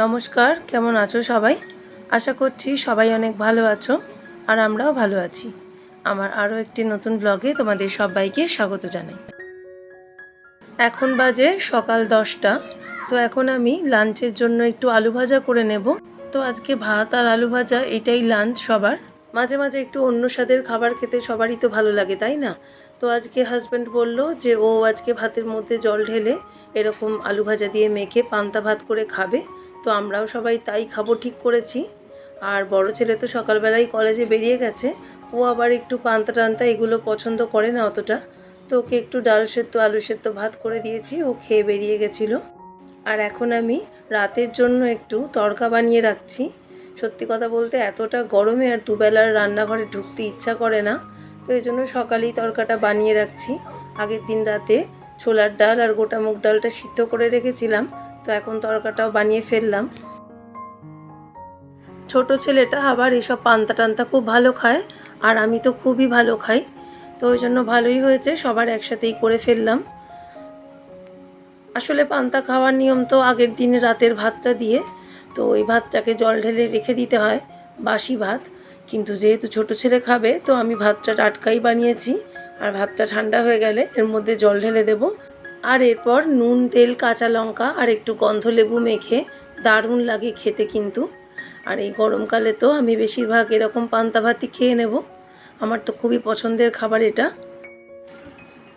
নমস্কার, কেমন আছো সবাই? আশা করছি সবাই অনেক ভালো আছো আর আমরাও ভালো আছি। আমার আরও একটি নতুন ব্লগে তোমাদের সবাইকে স্বাগত জানাই। এখন বাজে সকাল 10টা। তো এখন আমি লাঞ্চের জন্য একটু আলু ভাজা করে নেব। তো আজকে ভাত আর আলু ভাজা এটাই লাঞ্চ সবার। মাঝে মাঝে একটু অন্য স্বাদের খাবার খেতে সবারই তো ভালো লাগে, তাই না? তো আজকে হাজব্যান্ড বলল যে ও আজকে ভাতের মধ্যে জল ঢেলে এরকম আলু ভাজা দিয়ে মেখে পান্তা ভাত করে খাবে। তো আমরাও সবাই তাই খাবো ঠিক করেছি। আর বড় ছেলে তো সকালবেলায় কলেজে বেরিয়ে গেছে। ও আবার একটু পান্তা টান্তা এগুলো পছন্দ করে না অতটা। তো ওকে একটু ডাল সেদ্ধ আলু সেদ্ধ ভাত করে দিয়েছি, ও খেয়ে বেরিয়ে গেছিলো। আর এখন আমি রাতের জন্য একটু তড়কা বানিয়ে রাখছি। সত্যি কথা বলতে এতটা গরমে আর দুবেলার রান্নাঘরে ঢুকতে ইচ্ছা করে না। তো এই জন্য সকালেই তড়কাটা বানিয়ে রাখছি। আগের দিন রাতে ছোলার ডাল আর গোটা মুগ ডালটা সিদ্ধ করে রেখেছিলাম। তো এখন তড়কাটাও বানিয়ে ফেললাম। ছোট ছেলেটা আবার এসব পান্তা টান্তা খুব ভালো খায়, আর আমি তো খুবই ভালো খাই। তো ওই জন্য ভালোই হয়েছে, সবার একসাথেই করে ফেললাম। আসলে পান্তা খাওয়ার নিয়ম তো আগের দিন রাতের ভাতটা দিয়ে, তো ওই ভাতটাকে জল ঢেলে রেখে দিতে হয়, বাসি ভাত। কিন্তু যেহেতু ছোট ছেলে খাবে, তো আমি ভাতটা টাটকাই বানিয়েছি। আর ভাতটা ঠান্ডা হয়ে গেলে এর মধ্যে জল ঢেলে দেব। আর এরপর নুন তেল কাঁচা লঙ্কা আর একটু গন্ধলেবু মেখে দারুণ লাগে খেতে কিন্তু। আর এই গরমকালে তো আমি বেশিরভাগ এরকম পান্তা ভাতই খেয়ে নেব। আমার তো খুবই পছন্দের খাবার এটা।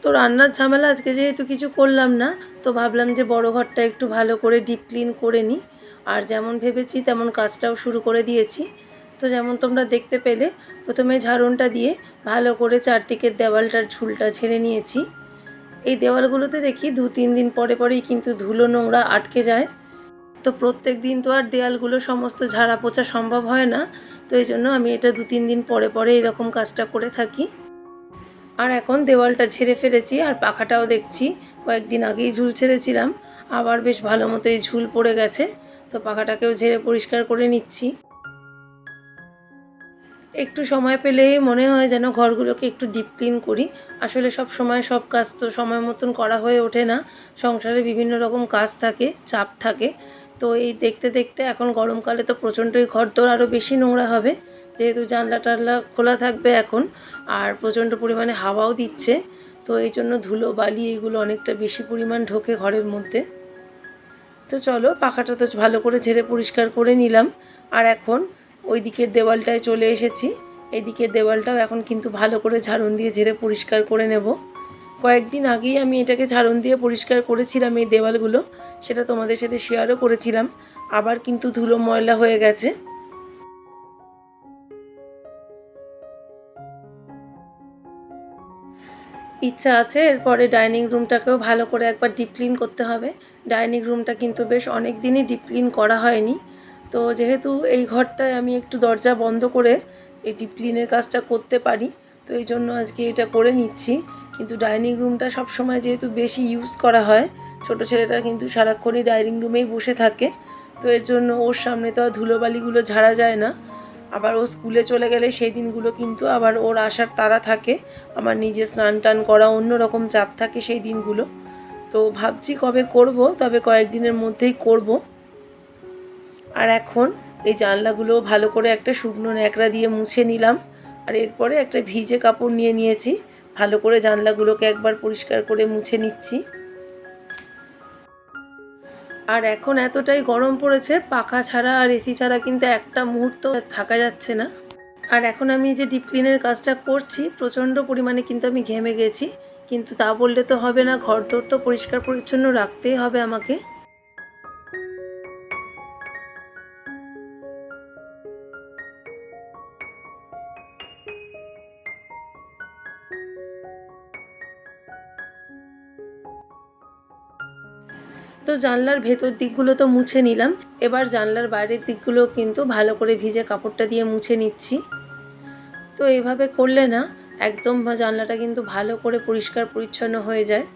তো রান্নার ঝামেলা আজকে যেহেতু কিছু করলাম না, তো ভাবলাম যে বড় ঘরটা একটু ভালো করে ডিপ ক্লিন করে নিই। আর যেমন ভেবেছি তেমন কাজটাও শুরু করে দিয়েছি। তো যেমন তোমরা দেখতে পেলে, প্রথমে ঝাড়ুনটা দিয়ে ভালো করে চারদিকের দেওয়ালটার ঝুলটা ঝেড়ে নিয়েছি। এই দেওয়ালগুলোতে দেখি 2-3 দিন পরে পরেই কিন্তু ধুলো নোংরা আটকে যায়। তো প্রত্যেক দিন তো আর দেওয়ালগুলো সমস্ত ঝাড়া পোছা সম্ভব হয় না। তো এই জন্য আমি এটা 2-3 দিন পরে পরে এরকম কাজটা করে থাকি। আর এখন দেওয়ালটা ঝেড়ে ফেলেছি, আর পাখাটাও দেখছি কয়েকদিন আগেই ঝুল ছেড়েছিলাম, আবার বেশ ভালো মতোই ঝুল পড়ে গেছে। তো পাখাটাকেও ঝেড়ে পরিষ্কার করে নিচ্ছি। একটু সময় পেলে মনে হয় যেন ঘরগুলোকে একটু ডিপ ক্লিন করি। আসলে সব সময় সব কাজ তো সময় মতন করা হয়ে ওঠে না। সংসারে বিভিন্ন রকম কাজ থাকে, চাপ থাকে। তো এই দেখতে দেখতে এখন গরমকালে তো প্রচণ্ডই ঘরদোর আরও বেশি নোংরা হবে, যেহেতু জানলা টানলা খোলা থাকবে এখন, আর প্রচণ্ড পরিমাণে হাওয়াও দিচ্ছে। তো এই জন্য ধুলো বালি এগুলো অনেকটা বেশি পরিমাণ ঢোকে ঘরের মধ্যে। তো চলো, পাখাটা তো ভালো করে ঝেড়ে পরিষ্কার করে নিলাম। আর এখন ওই দিকের দেওয়ালটায় চলে এসেছি। এই দিকের দেওয়ালটাও এখন কিন্তু ভালো করে ঝাড়ুন দিয়ে ঝেড়ে পরিষ্কার করে নেব। কয়েকদিন আগেই আমি এটাকে ঝাড়ুন দিয়ে পরিষ্কার করেছিলাম এই দেওয়ালগুলো, সেটা তোমাদের সাথে শেয়ারও করেছিলাম। আবার কিন্তু ধুলো ময়লা হয়ে গেছে। ইচ্ছা আছে এরপরে ডাইনিং রুমটাকেও ভালো করে একবার ডিপ ক্লিন করতে হবে। ডাইনিং রুমটা কিন্তু বেশ অনেক দিনই ডিপ ক্লিন করা হয়নি। তো যেহেতু এই ঘরটায় আমি একটু দরজা বন্ধ করে এই ডিপ ক্লিনের কাজটা করতে পারি, তো এই জন্য আজকে এটা করে নিচ্ছি। কিন্তু ডাইনিং রুমটা সবসময় যেহেতু বেশি ইউজ করা হয়, ছোট ছেলেটা কিন্তু সারাক্ষণই ডাইনিং রুমেই বসে থাকে। তো এর জন্য ওর সামনে তো আর ধুলোবালিগুলো ঝাড়া যায় না। আবার ও স্কুলে চলে গেলে সেই দিনগুলো কিন্তু আবার ওর আসার তাড়া থাকে, আমার নিজে স্নান টান করা অন্য রকম চাপ থাকে সেই দিনগুলো। তো ভাবছি কবে করব, তবে কয়েকদিনের মধ্যেই করব। আর এখন এই জানলাগুলো ভালো করে একটা শুকনো ন্যাকড়া দিয়ে মুছে নিলাম। আর এরপরে একটা ভিজে কাপড় নিয়ে নিয়েছি, ভালো করে জানলাগুলোকে একবার পরিষ্কার করে মুছে নিচ্ছি। আর এখন এতটাই গরম পড়েছে, পাখা ছাড়া আর এসি ছাড়া কিন্তু একটা মুহূর্ত থাকা যাচ্ছে না। আর এখন আমি যে ডিপ ক্লিনের কাজটা করছি, প্রচণ্ড পরিমাণে কিন্তু আমি ঘেমে গেছি। কিন্তু তা বললে তো হবে না, ঘরদোর তো পরিষ্কার পরিচ্ছন্ন রাখতেই হবে আমাকে। তো জানলার ভেতর দিকগুলো তো মুছে নিলাম, এবার জানলার বাইরের দিকগুলো কিন্তু ভালো করে ভিজে কাপড়টা দিয়ে মুছে নিচ্ছি। তো এইভাবে করলে না একদম জানলাটা কিন্তু ভালো করে পরিষ্কার পরিচ্ছন্ন হয়ে যায়।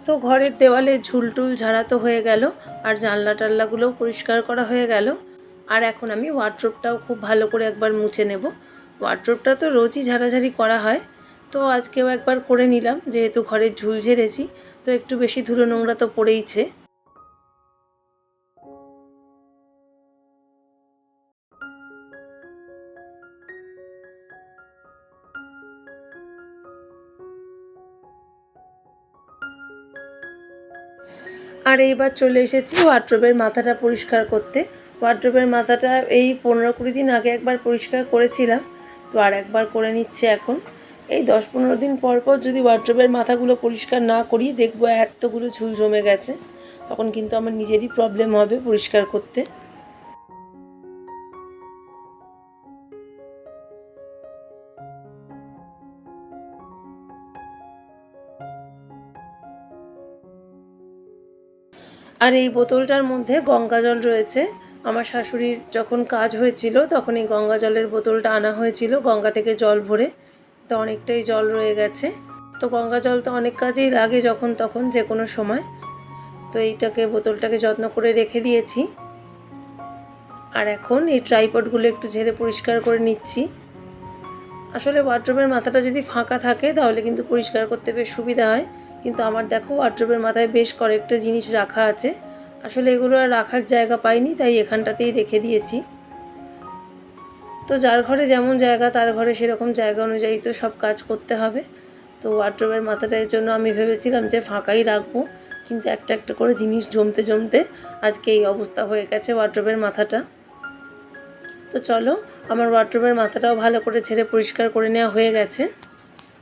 তো ঘরের দেওয়ালে ঝুলটুল ঝাড়া তো হয়ে গেল, আর জানলা টাল্লাগুলোও পরিষ্কার করা হয়ে গেল। আর এখন আমি ওয়ার্ড্রোবটাও খুব ভালো করে একবার মুছে নেব। ওয়ার্ড্রোবটা তো রোজই ঝাড়াঝাড়ি করা হয়, তো আজকেও একবার করে নিলাম, যেহেতু ঘরের ঝুল ঝেড়েছি তো একটু বেশি ধুলো নোংরা তো পড়েইছে। আর এইবার চলে এসেছি ওয়ার্ড্রোবের মাথাটা পরিষ্কার করতে। ওয়ার্ড্রোবের মাথাটা এই 15-20 দিন আগে একবার পরিষ্কার করেছিলাম, তো আর একবার করে নিচ্ছে এখন। এই 10-15 দিন পর পর যদি ওয়ার্ড্রোবের মাথাগুলো পরিষ্কার না করি, দেখবো এতগুলো ঝুল জমে গেছে, তখন কিন্তু আমার নিজেরই প্রবলেম হবে পরিষ্কার করতে। আর এই বোতলটার মধ্যে গঙ্গা জল রয়েছে। আমার শাশুড়ির যখন কাজ হয়েছিল তখন এই গঙ্গা জলের বোতলটা আনা হয়েছিল গঙ্গা থেকে জল ভরে, তো অনেকটাই জল রয়ে গেছে। তো গঙ্গা জল তো অনেক কাজেই লাগে যখন তখন যে কোনো সময়। তো এইটাকে বোতলটাকে যত্ন করে রেখে দিয়েছি। আর এখন এই ট্রাইপডগুলো একটু ঝেড়ে পরিষ্কার করে নিচ্ছি। আসলে ওয়ার্ড্রোবের মাথাটা যদি ফাঁকা থাকে তাহলে কিন্তু পরিষ্কার করতে বেশ সুবিধা হয়, কিন্তু আমার দেখো ওয়ার্ড্রোবের মাথায় বেশ কয়েকটা জিনিস রাখা আছে। আসলে এগুলো আর রাখার জায়গা পাইনি, তাই এখানটাতেই রেখে দিয়েছি। তো যার ঘরে যেমন জায়গা তার ঘরে সেরকম জায়গা অনুযায়ী তো সব কাজ করতে হবে। তো ওয়ার্ড্রোবের মাথাটার জন্য আমি ভেবেছিলাম যে ফাঁকাই রাখবো, কিন্তু একটা একটা করে জিনিস জমতে জমতে আজকে এই অবস্থা হয়ে গেছে ওয়ার্ড্রোবের মাথাটা। তো চলো, আমার ওয়ার্ড্রোবের মাথাটাও ভালো করে ঝেড়ে পরিষ্কার করে নেওয়া হয়ে গেছে।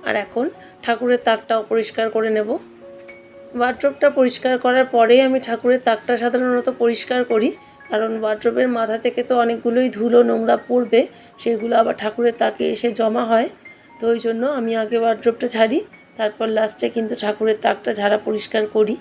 আর এখন ঠাকুরের তাকটাও পরিষ্কার করে নেব। ওয়ার্ড্রোবটা পরিষ্কার করার পরেই আমি ঠাকুরের তাকটা সাধারণত পরিষ্কার করি, কারণ ওয়ার্ড্রোবের মাথা থেকে তো অনেকগুলোই ধুলো নোংরা পড়বে, সেগুলো আবার ঠাকুরের তাকে এসে জমা হয়। তো ওই জন্য আমি আগে ওয়ার্ড্রোবটা ঝাড়ি, তারপর লাস্টে কিন্তু ঠাকুরের তাকটা ঝাড়া পরিষ্কার করি।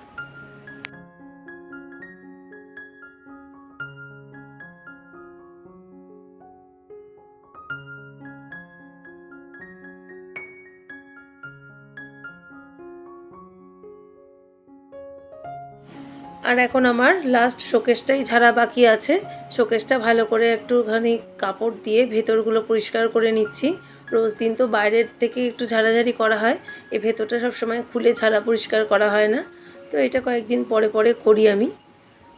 আর এখন আমার লাস্ট শোকেসটাই ঝাড়া বাকি আছে। শোকেসটা ভালো করে একটুখানি কাপড় দিয়ে ভেতরগুলো পরিষ্কার করে নিচ্ছি। রোজ দিন তো বাইরের থেকে একটু ঝাড়াঝাড়ি করা হয়, এই ভেতরটা সবসময় খুলে ঝাড়া পরিষ্কার করা হয় না, তো এটা কয়েকদিন পরে পরে করি আমি।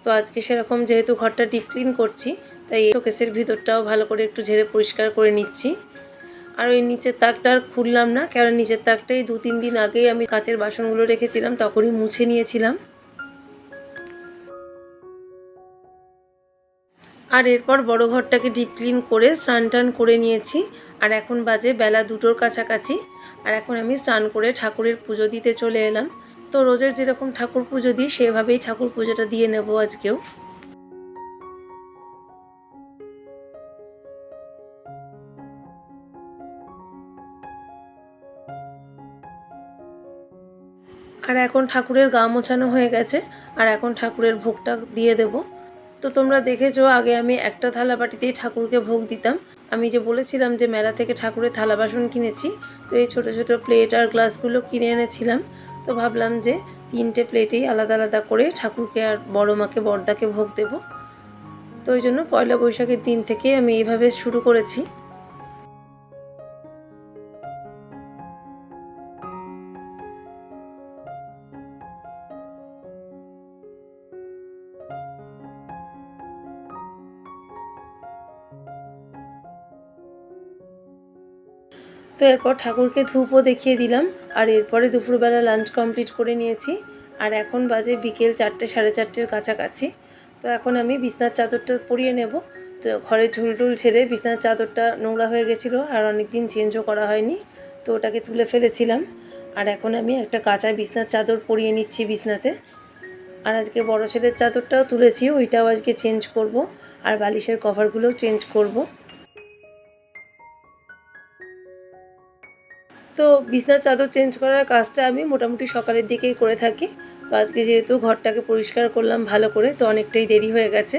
তো আজকে সেরকম যেহেতু ঘরটা ডিপ ক্লিন করছি, তাই শোকেসের ভিতরটাও ভালো করে একটু ঝেড়ে পরিষ্কার করে নিচ্ছি। আর ওই নিচের তাকটা আর খুললাম না, কারণ নিচের তাকটাই 2-3 দিন আগেই আমি কাচের বাসনগুলো রেখেছিলাম, তখনই মুছে নিয়েছিলাম। আর এরপর বড় ঘরটাকে ডিপ ক্লিন করে স্নান টান করে নিয়েছি। আর এখন বাজে বেলা 2টোর কাছাকাছি। আর এখন আমি স্নান করে ঠাকুরের পুজো দিতে চলে এলাম। তো রোজের যেরকম ঠাকুর পুজো দিই সেভাবেই ঠাকুর পুজোটা দিয়ে নেব আজকেও। আর এখন ঠাকুরের গা মোছানো হয়ে গেছে, আর এখন ঠাকুরের ভোগটা দিয়ে দেব। তো তোমরা দেখেছো আগে আমি একটা থালা বাটিতেই ঠাকুরকে ভোগ দিতাম। আমি যে বলেছিলাম যে মেলা থেকে ঠাকুরের থালা বাসন কিনেছি, তো এই ছোট ছোট প্লেট আর গ্লাসগুলো কিনে এনেছিলাম। তো ভাবলাম যে 3টে প্লেটেই আলাদা আলাদা করে ঠাকুরকে আর বড় মাকে বড়দাকে ভোগ দেব। তো ওই জন্য পয়লা বৈশাখের দিন থেকে আমি এইভাবে শুরু করেছি। তো এরপর ঠাকুরকে ধূপও দেখিয়ে দিলাম, আর এরপরে দুপুরবেলা লাঞ্চ কমপ্লিট করে নিয়েছি। আর এখন বাজে বিকেল 4টে 4:30-এর কাছাকাছি। তো এখন আমি বিছনার চাদরটা পরিয়ে নেব। তো ঘরে ঝুলটুল ছেড়ে বিছনার চাদরটা নোংরা হয়ে গেছিলো আর অনেক দিন চেঞ্জও করা হয়নি, তো ওটাকে তুলে ফেলেছিলাম। আর এখন আমি একটা কাঁচা বিছনার চাদর পরিয়ে নিচ্ছি বিছনাতে। আর আজকে বড় ছেলের চাদরটাও তুলেছি, ওইটাও আজকে চেঞ্জ করব। আর বালিশের কভারগুলোও চেঞ্জ করব। তো বিছনার চাদর চেঞ্জ করার কাজটা আমি মোটামুটি সকালের দিকেই করে থাকি। তো আজকে যেহেতু ঘরটাকে পরিষ্কার করলাম ভালো করে, তো অনেকটাই দেরি হয়ে গেছে,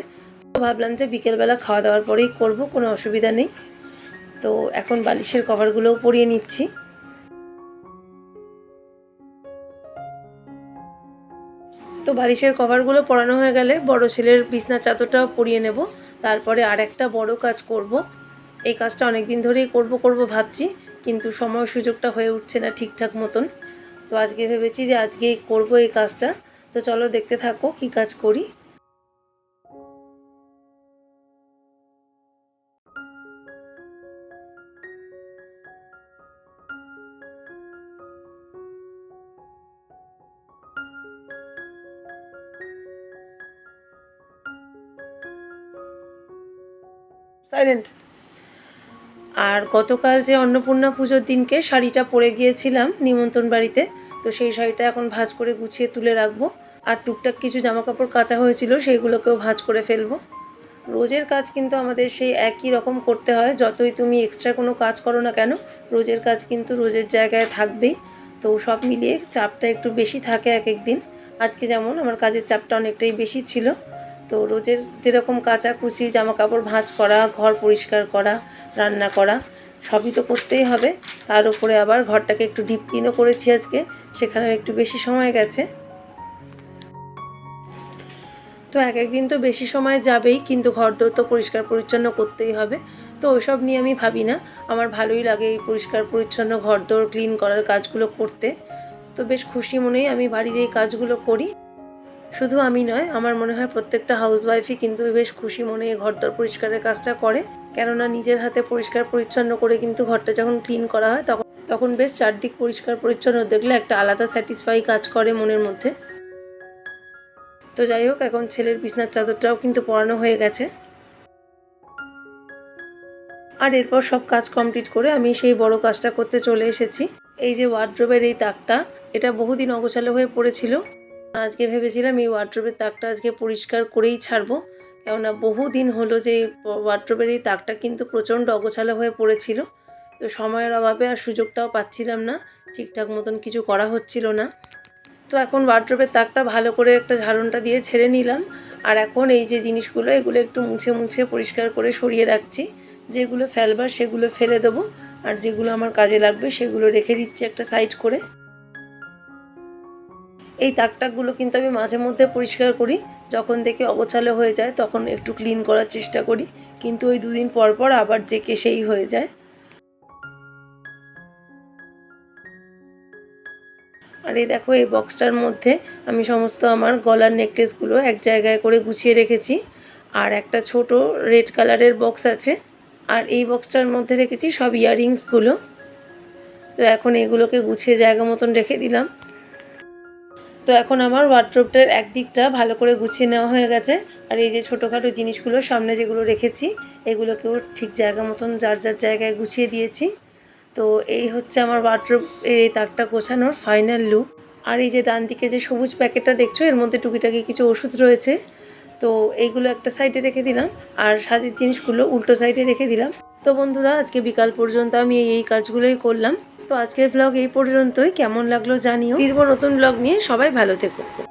তো ভাবলাম যে বিকেলবেলা খাওয়া দাওয়ার পরেই করব, কোনো অসুবিধা নেই। তো এখন বালিশের কভারগুলোও পরিয়ে নিচ্ছি। তো বালিশের কভারগুলো পরানো হয়ে গেলে বড় ছেলের বিছনার চাদরটাও পরিয়ে নেব। তারপরে আর একটা বড় কাজ করব। এই কাজটা অনেক দিন ধরেই করব ভাবছি, কিন্তু সময় সুযোগটা হয়ে উঠছে না ঠিকঠাক মতন। তো আজকে ভেবেছি যে আজকেই করব এই কাজটা। তো চলো দেখতে থাকো কি কাজ করি। সাইলেন্ট। আর গতকাল যে অন্নপূর্ণা পুজোর দিনকে শাড়িটা পরে গিয়েছিলাম নিমন্ত্রণ বাড়িতে, তো সেই শাড়িটা এখন ভাঁজ করে গুছিয়ে তুলে রাখবো। আর টুকটাক কিছু জামাকাপড় কাচা হয়েছিল, সেইগুলোকেও ভাঁজ করে ফেলবো। রোজের কাজ কিন্তু আমাদের সেই একই রকম করতে হয়, যতই তুমি এক্সট্রা কোনো কাজ করো না কেন, রোজের কাজ কিন্তু রোজের জায়গায় থাকবেই। তো সব মিলিয়ে চাপটা একটু বেশি থাকে এক এক দিন। আজকে যেমন আমার কাজের চাপটা অনেকটাই বেশি ছিল। তো রোজের যেরকম কাচাকুচি, জামাকাপড় ভাঁজ করা, ঘর পরিষ্কার করা, রান্না করা, সবই তো করতেই হবে। তার উপরে আবার ঘরটাকে একটু ডিপ ক্লিনও করেছি আজকে, সেখানেও একটু বেশি সময় গেছে। তো এক একদিন তো বেশি সময় যাবেই, কিন্তু ঘরদোর তো পরিষ্কার পরিচ্ছন্ন করতেই হবে। তো ওইসব নিয়ে আমি ভাবি না, আমার ভালোই লাগে এই পরিষ্কার পরিচ্ছন্ন ঘরদোর ক্লিন করার কাজগুলো করতে। তো বেশ খুশি মনেই আমি বাড়ির এই কাজগুলো করি। শুধু আমি নয়, আমার মনে হয় প্রত্যেকটা হাউসওয়াইফই কিন্তু বেশ খুশি মনে এই ঘরদোর পরিষ্কারের কাজটা করে। কেননা নিজের হাতে পরিষ্কার পরিচ্ছন্ন করে কিন্তু ঘরটা যখন ক্লিন করা হয়, তখন বেশ চারদিক পরিষ্কার পরিচ্ছন্ন দেখলে একটা আলাদা স্যাটিসফাই কাজ করে মনের মধ্যে। তো যাই হোক, এখন ছেলের বিছনার চাদরটাও কিন্তু পরানো হয়ে গেছে। আর এরপর সব কাজ কমপ্লিট করে আমি সেই বড় কাজটা করতে চলে এসেছি। এই যে ওয়ার্ড্রোবের এই তাকটা, এটা বহুদিন অগোছালো হয়ে পড়েছিল। আজকে ভেবেছিলাম এই ওয়ার্ড্রোবের তাকটা আজকে পরিষ্কার করেই ছাড়বো, কেননা বহুদিন হলো যে ওয়ার্ড্রোবের এই তাকটা কিন্তু প্রচণ্ড অগোছালো হয়ে পড়েছিল। তো সময়ের অভাবে আর সুযোগটাও পাচ্ছিলাম না, ঠিকঠাক মতন কিছু করা হচ্ছিল না। তো এখন ওয়ার্ড্রোবের তাকটা ভালো করে একটা ঝাড়ুনটা দিয়ে ঝেড়ে নিলাম। আর এখন এই যে জিনিসগুলো, এগুলো একটু মুছে মুছে পরিষ্কার করে সরিয়ে রাখছি। যেগুলো ফেলবার সেগুলো ফেলে দেবো, আর যেগুলো আমার কাজে লাগবে সেগুলো রেখে দিচ্ছি একটা সাইড করে। এই তাকটাকগুলো কিন্তু আমি মাঝে মধ্যে পরিষ্কার করি, যখন দেখি অগোছালো হয়ে যায় তখন একটু ক্লিন করার চেষ্টা করি, কিন্তু ওই দুদিন পর পর আবার যে কে সেই হয়ে যায়। আর এই দেখো, এই বক্সটার মধ্যে আমি সমস্ত আমার গলার নেকলেসগুলো এক জায়গায় করে গুছিয়ে রেখেছি। আর একটা ছোট রেড কালারের বক্স আছে, আর এই বক্সটার মধ্যে রেখেছি সব ইয়াররিংসগুলো। তো এখন এগুলোকে গুছিয়ে জায়গা মতন রেখে দিলাম। তো এখন আমার ওয়ার্ড্রোবটার একদিকটা ভালো করে গুছিয়ে নেওয়া হয়ে গেছে। আর এই যে ছোটোখাটো জিনিসগুলো সামনে যেগুলো রেখেছি, এগুলোকেও ঠিক জায়গা মতন যার যার জায়গায় গুছিয়ে দিয়েছি। তো এই হচ্ছে আমার ওয়ার্ড্রোব এই তাকটা গোছানোর ফাইনাল লুক। আর এই যে ডান দিকে যে সবুজ প্যাকেটটা দেখছো, এর মধ্যে টুকিটাকি কিছু ওষুধ রয়েছে। তো এইগুলো একটা সাইডে রেখে দিলাম, আর সাজের জিনিসগুলো উল্টো সাইডে রেখে দিলাম। তো বন্ধুরা, আজকে বিকাল পর্যন্ত আমি এই কাজগুলোই করলাম। তো আজকের ব্লগ এই পর্যন্তই। কেমন লাগলো জানিও। ফিরবো নতুন ব্লগ নিয়ে। সবাই ভালো থেকো।